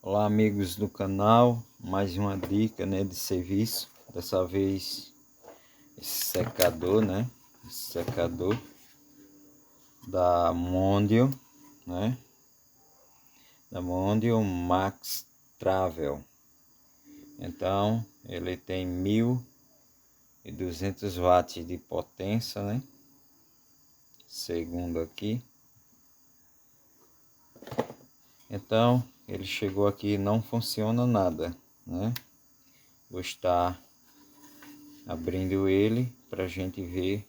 Olá amigos do canal, mais uma dica, né, de serviço. Dessa vez esse secador, né, esse secador da Mondial, né, da Mondial Max Travel. Então ele tem 1200 watts de potência, né, segundo aqui. Então ele chegou aqui e não funciona nada, né. Vou estar abrindo ele para a gente ver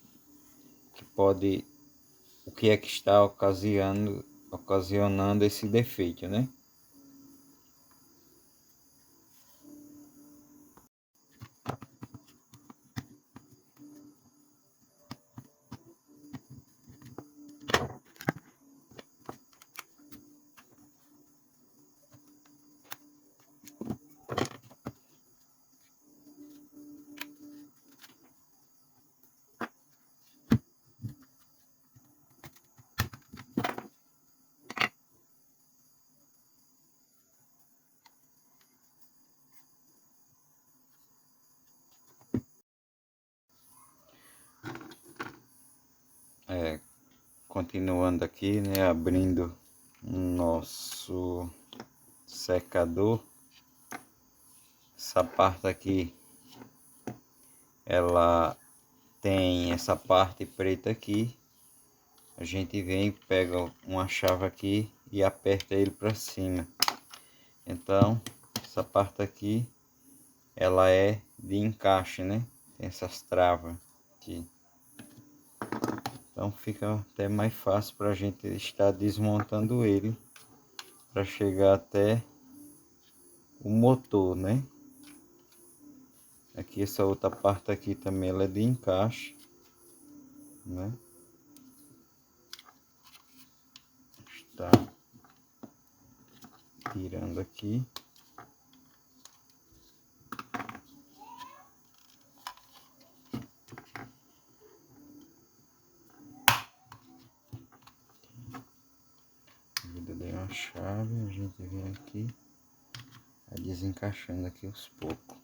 o que é que está ocasionando esse defeito, né? Continuando aqui, né? Abrindo nosso secador. Essa parte aqui, ela tem essa parte preta aqui. A gente vem, pega uma chave aqui e aperta ele para cima. Então, essa parte aqui, ela é de encaixe, né? Tem essas travas aqui. Então fica até mais fácil para a gente estar desmontando ele para chegar até o motor, né? Aqui essa outra parte aqui também ela é de encaixe, né? Está tirando aqui. Eu dei uma chave, a gente vem aqui, desencaixando aqui aos poucos.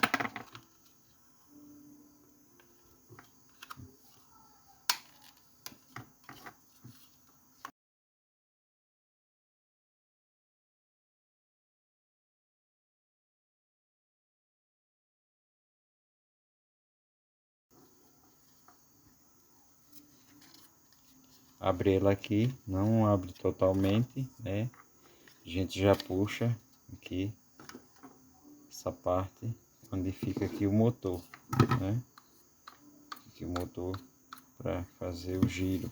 Abre ela aqui, não abre totalmente, né? A gente já puxa aqui essa parte onde fica aqui o motor, né? Aqui o motor para fazer o giro.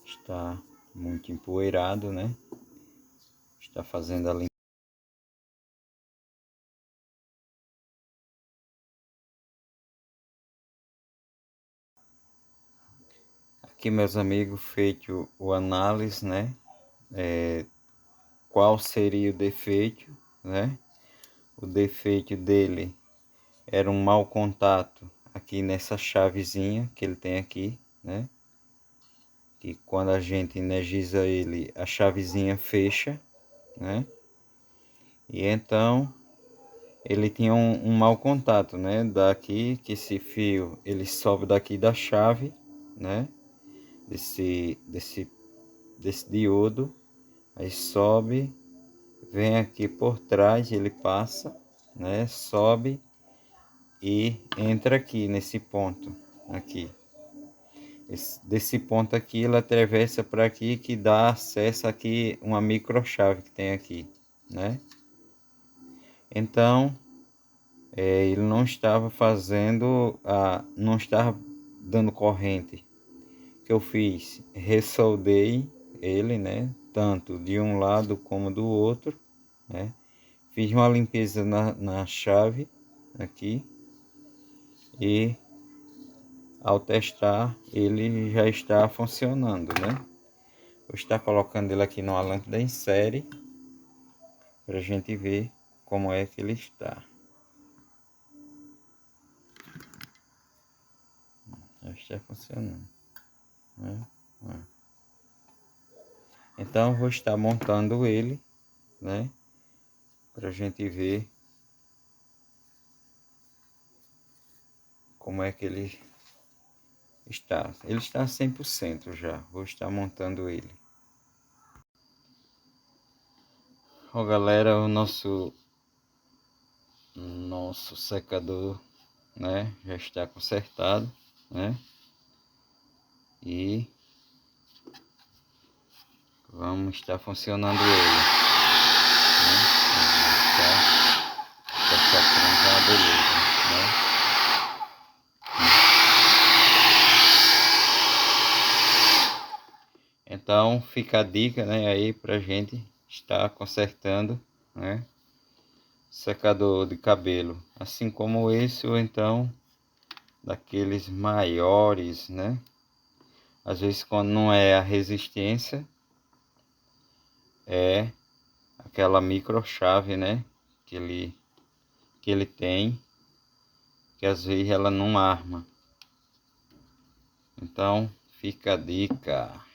Está muito empoeirado, né? Está fazendo a limpeza. Aqui, meus amigos, feito o análise, né? Qual seria o defeito, né? O defeito dele era um mau contato aqui nessa chavezinha que ele tem aqui, né? Que quando a gente energiza ele, a chavezinha fecha, né? E então ele tinha um mau contato, né? Daqui, que esse fio ele sobe daqui da chave, né? Desse diodo, aí sobe, vem aqui por trás, ele passa, né? Sobe e entra aqui nesse ponto aqui. Desse ponto aqui ele atravessa para aqui, que dá acesso aqui uma microchave que tem aqui, né? Então ele não estava não estava dando corrente. O que eu fiz? Ressoldei ele, né? Tanto de um lado como do outro, né? Fiz uma limpeza na chave aqui e ao testar ele já está funcionando, né? Vou estar colocando ele aqui numa lâmpada em série para a gente ver como é que ele está. Já está funcionando, né? Então vou estar montando ele, né? Para a gente ver como é que ele está. Ele está 100% já. Vou estar montando ele. Ó, galera, o nosso secador, né, já está consertado, né? E vamos estar funcionando ele, né? Está sacando, beleza, né? Então fica a dica, né, aí pra gente estar consertando, né, secador de cabelo, assim como esse, ou então daqueles maiores, né? Às vezes quando não é a resistência, é aquela micro chave, né, que ele tem, que às vezes ela não arma. Então fica a dica.